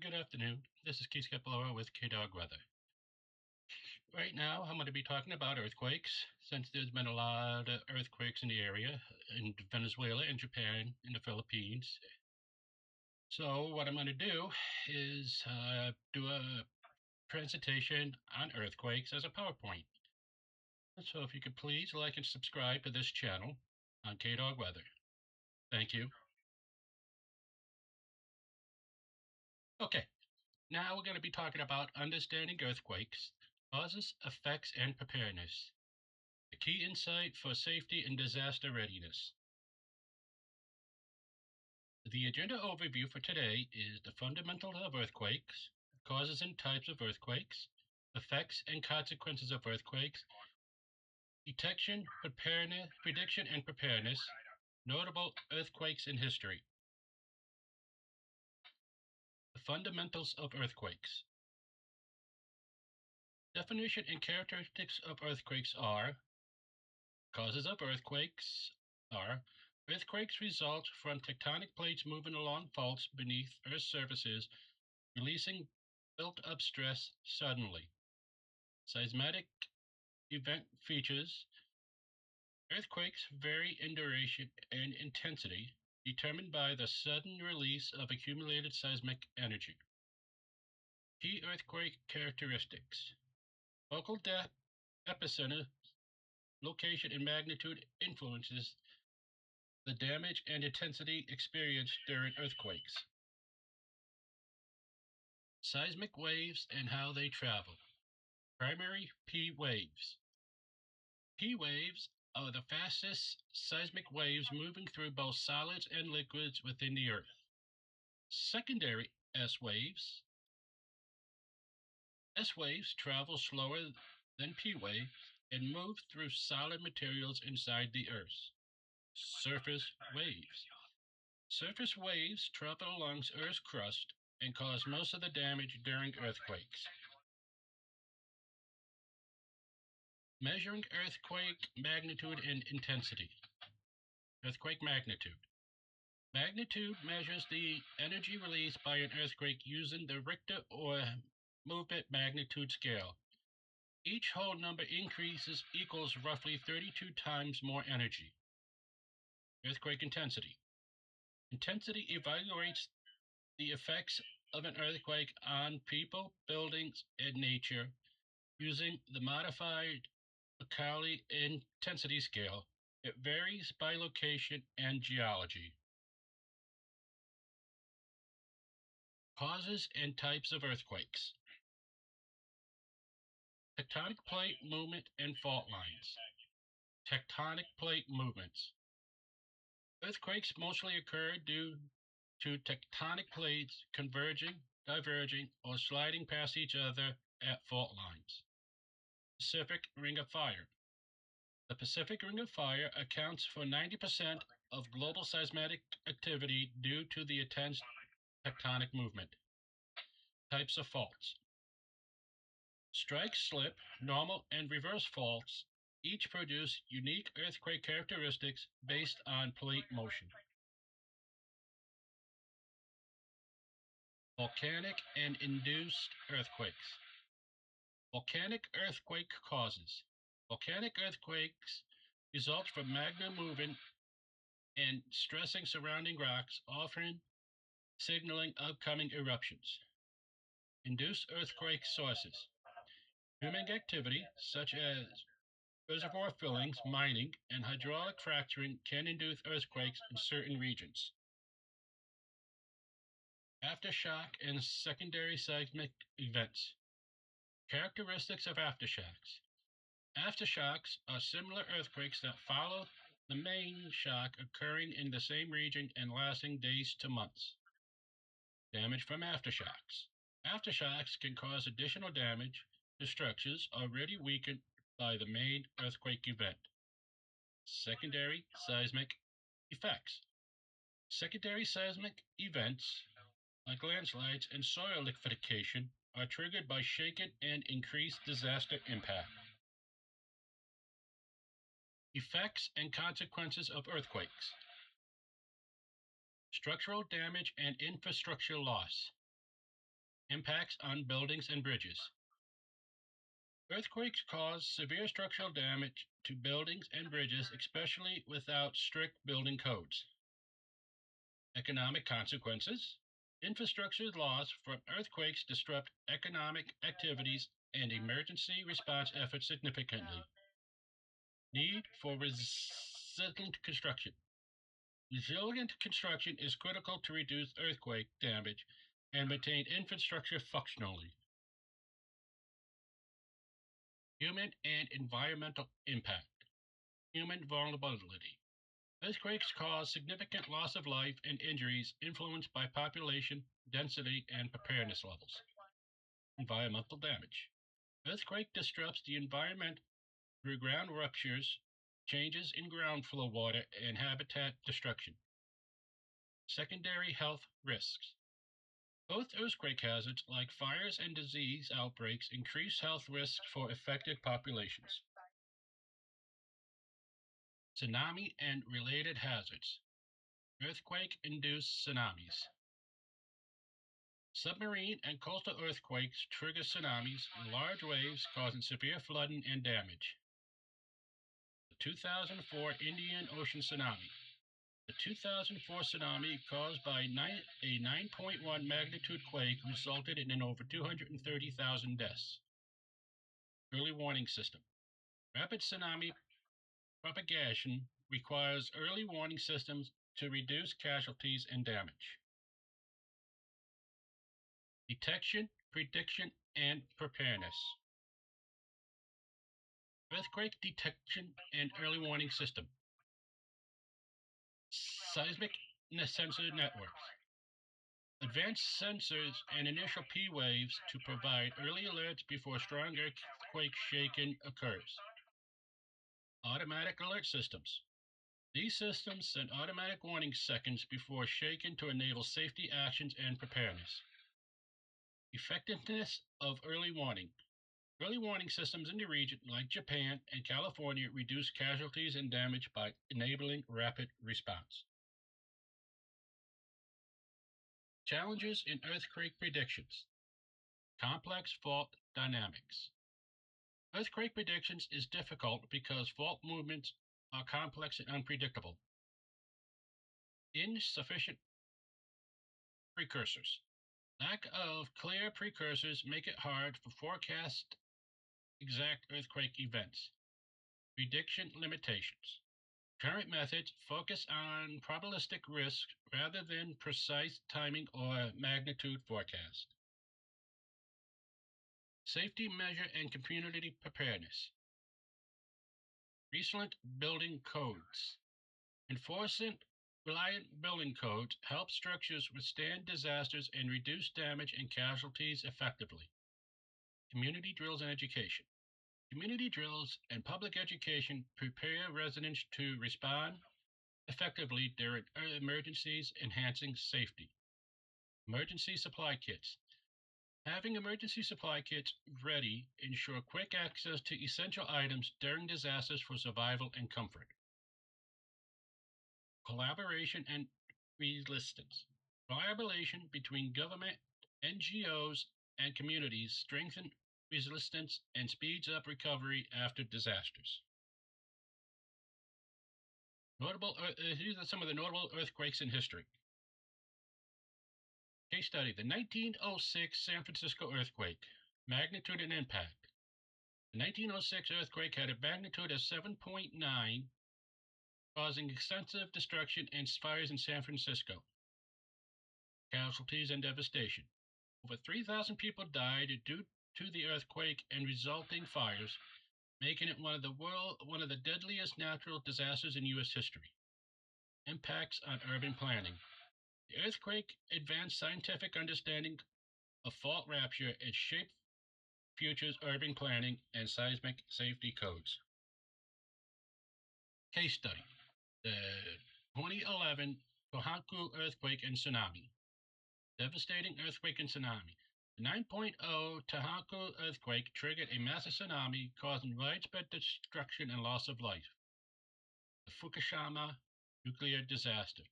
Good afternoon. This is Keith Capelora with K-Dawg Weather. Right now, I'm going to be talking about earthquakes, since there's been a lot of earthquakes in the area, in Venezuela, in Japan, in the Philippines. So, what I'm going to do is do a presentation on earthquakes as a PowerPoint. So, if you could please like and subscribe to this channel on K-Dawg Weather. Thank you. Okay, now we're going to be talking about understanding earthquakes, causes, effects, and preparedness. A key insight for safety and disaster readiness. The agenda overview for today is the fundamentals of earthquakes, causes and types of earthquakes, effects and consequences of earthquakes, detection, preparedness, prediction and preparedness, notable earthquakes in history. The fundamentals of earthquakes. Definition and characteristics of earthquakes are: causes of earthquakes are: earthquakes result from tectonic plates moving along faults beneath Earth's surfaces, releasing built-up stress suddenly. Seismic event features: earthquakes vary in duration and intensity, determined by the sudden release of accumulated seismic energy. Key earthquake characteristics: focal depth, epicenter, location, and magnitude influences the damage and intensity experienced during earthquakes. Seismic waves and how they travel. Primary P waves. P waves are the fastest seismic waves moving through both solids and liquids within the Earth. Secondary S waves. S waves travel slower than P waves and move through solid materials inside the Earth. Surface waves. Surface waves travel along Earth's crust and cause most of the damage during earthquakes. Measuring earthquake magnitude and intensity. Earthquake magnitude. Magnitude measures the energy released by an earthquake using the Richter or movement magnitude scale. Each whole number increases equals roughly 32 times more energy. Earthquake intensity. Intensity evaluates the effects of an earthquake on people, buildings, and nature using the modified Mercalli intensity scale. It varies by location and geology. Causes and types of earthquakes. Tectonic plate movement and fault lines. Tectonic plate movements. Earthquakes mostly occur due to tectonic plates converging, diverging, or sliding past each other at fault lines. Pacific Ring of Fire. The Pacific Ring of Fire accounts for 90% of global seismic activity due to the intense tectonic movement. Types of faults. Strike slip, normal, and reverse faults each produce unique earthquake characteristics based on plate motion. Volcanic and induced earthquakes. Volcanic earthquake causes. Volcanic earthquakes result from magma moving and stressing surrounding rocks, often signaling upcoming eruptions. Induced earthquake sources. Human activity, such as reservoir fillings, mining, and hydraulic fracturing, can induce earthquakes in certain regions. Aftershock and secondary seismic events. Characteristics of aftershocks. Aftershocks are similar earthquakes that follow the main shock, occurring in the same region and lasting days to months. Damage from aftershocks. Aftershocks can cause additional damage to structures already weakened by the main earthquake event. Secondary seismic effects. Secondary seismic events, like landslides and soil liquefaction, are triggered by shaken and increased disaster impact. Effects and consequences of earthquakes. Structural damage and infrastructure loss. Impacts on buildings and bridges. Earthquakes cause severe structural damage to buildings and bridges, especially without strict building codes. Economic consequences. Infrastructure loss from earthquakes disrupt economic activities and emergency response efforts significantly. Need for resilient construction. Resilient construction is critical to reduce earthquake damage and maintain infrastructure functionally. Human and environmental impact. Human vulnerability. Earthquakes cause significant loss of life and injuries influenced by population density and preparedness levels. Environmental damage. Earthquake disrupts the environment through ground ruptures, changes in ground flow water, and habitat destruction. Secondary health risks. Both earthquake hazards, like fires and disease outbreaks, increase health risks for affected populations. Tsunami and related hazards. Earthquake induced tsunamis. Submarine and coastal earthquakes trigger tsunamis and large waves causing severe flooding and damage. The 2004 Indian Ocean Tsunami. The 2004 tsunami caused by a 9.1 magnitude quake resulted in over 230,000 deaths. Early warning system. Rapid tsunami propagation requires early warning systems to reduce casualties and damage. Detection, prediction, and preparedness. Earthquake detection and early warning system. Seismic sensor networks. Advanced sensors and initial P waves to provide early alerts before strong earthquake shaking occurs. Automatic alert systems. These systems send automatic warning seconds before shaking to enable safety actions and preparedness. Effectiveness of early warning. Early warning systems in the region, like Japan and California, reduce casualties and damage by enabling rapid response. Challenges in earthquake predictions. Complex fault dynamics. Earthquake predictions is difficult because fault movements are complex and unpredictable. Insufficient precursors. Lack of clear precursors make it hard to forecast exact earthquake events. Prediction limitations. Current methods focus on probabilistic risk rather than precise timing or magnitude forecast. Safety measure and community preparedness. Resilient building codes. Enforcing reliant building codes help structures withstand disasters and reduce damage and casualties effectively. Community drills and education. Community drills and public education prepare residents to respond effectively during emergencies, enhancing safety. Emergency supply kits. Having emergency supply kits ready ensure quick access to essential items during disasters for survival and comfort. Collaboration and resistance. Collaboration between government, NGOs, and communities strengthen resistance and speeds up recovery after disasters. These are some of the notable earthquakes in history. Case study: the 1906 San Francisco earthquake. Magnitude and impact. The 1906 earthquake had a magnitude of 7.9, causing extensive destruction and fires in San Francisco. Casualties and devastation. Over 3,000 people died due to the earthquake and resulting fires, making it one of the deadliest natural disasters in U.S. history. Impacts on urban planning. The earthquake advanced scientific understanding of fault rupture and shaped future's urban planning and seismic safety codes. Case study: the 2011 Tohoku earthquake and tsunami. Devastating earthquake and tsunami. The 9.0 Tohoku earthquake triggered a massive tsunami, causing widespread destruction and loss of life. The Fukushima nuclear disaster.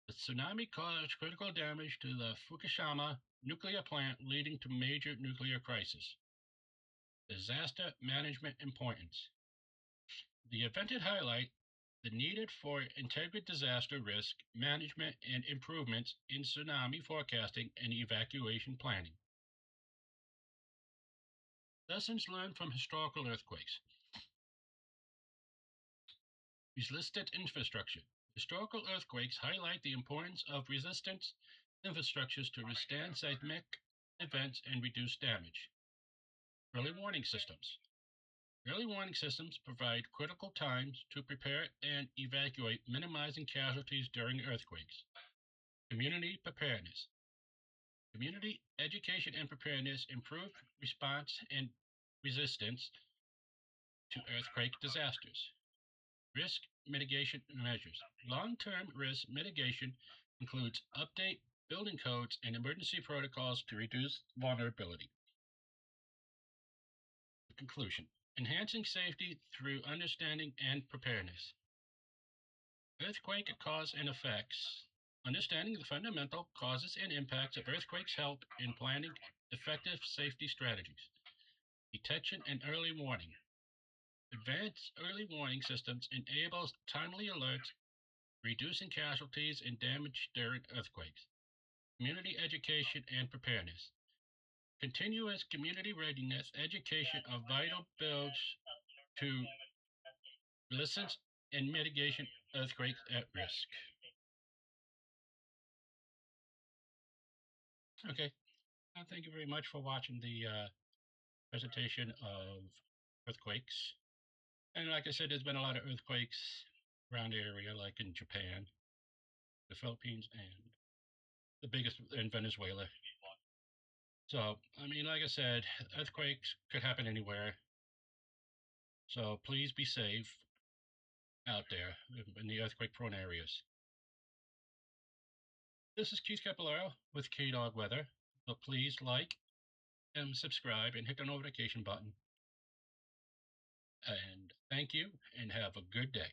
The tsunami caused critical damage to the Fukushima nuclear plant, leading to major nuclear crisis. Disaster management importance. The event had highlight the need for integrated disaster risk management and improvements in tsunami forecasting and evacuation planning. Lessons learned from historical earthquakes. Resistant infrastructure. Historical earthquakes highlight the importance of resistant infrastructures to withstand seismic events and reduce damage. Early warning systems. Early warning systems provide critical times to prepare and evacuate, minimizing casualties during earthquakes. Community preparedness. Community education and preparedness improve response and resistance to earthquake disasters. Risk mitigation measures. Long-term risk mitigation includes update building codes and emergency protocols to reduce vulnerability. Conclusion. Enhancing safety through understanding and preparedness. Earthquake cause and effects. Understanding the fundamental causes and impacts of earthquakes help in planning effective safety strategies. Detection and early warning. Advanced early warning systems enable timely alerts, reducing casualties and damage during earthquakes. Community education and preparedness. Continuous community readiness education of vital builds to resistance and mitigation earthquakes at risk. Okay, thank you very much for watching the presentation of earthquakes. And like I said, there's been a lot of earthquakes around the area, like in Japan, the Philippines, and the biggest in Venezuela. So, I mean, like I said, earthquakes could happen anywhere. So please be safe out there in the earthquake prone areas. This is Keith Capillaro with K-Dawg Weather. So please like and subscribe and hit the notification button. And thank you and have a good day.